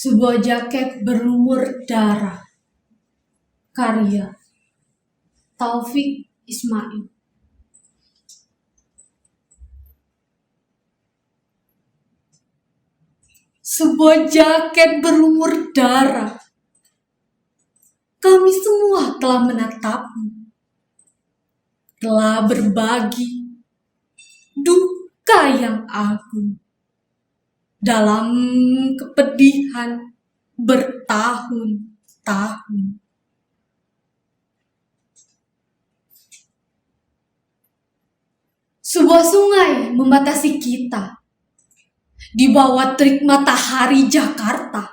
Sebuah jaket berlumur darah. Karya Taufik Ismail. Sebuah jaket berlumur darah. Kami semua telah menatapmu, telah berbagi duka yang agung dalam kepedihan bertahun-tahun. Sebuah sungai membatasi kita di bawah terik matahari Jakarta,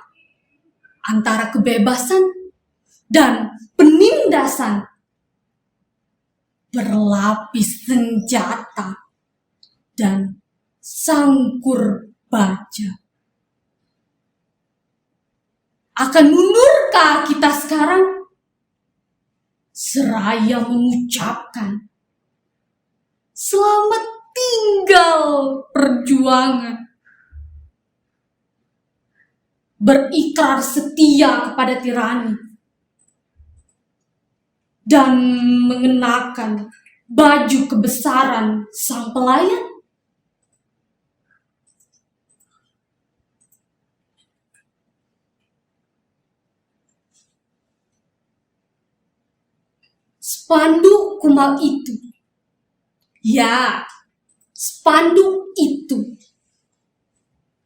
antara kebebasan dan penindasan, berlapis senjata dan sangkur baja. Akan mundurkah kita sekarang seraya mengucapkan selamat tinggal perjuangan, berikrar setia kepada tirani, dan mengenakan baju kebesaran sang pelayan? Spanduk kumal itu, ya, spanduk itu,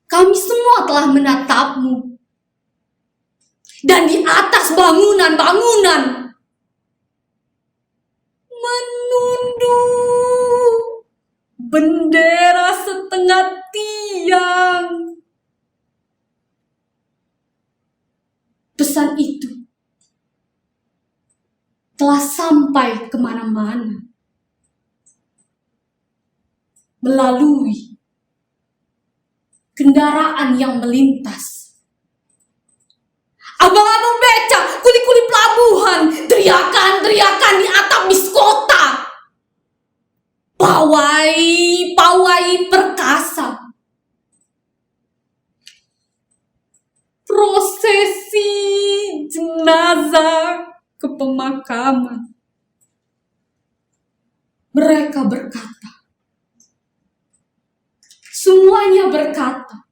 kami semua telah menatapmu, dan di atas bangunan-bangunan menunduk bendera setengah tiang. Pesan itu telah sampai kemana-mana, melalui kendaraan yang melintas. Abang-abang becak, kuli-kuli pelabuhan, teriakan-teriakan di atap bis kota. Pawai perkasa. Prosesi jenazah ke pemakaman. Mereka berkata, semuanya berkata,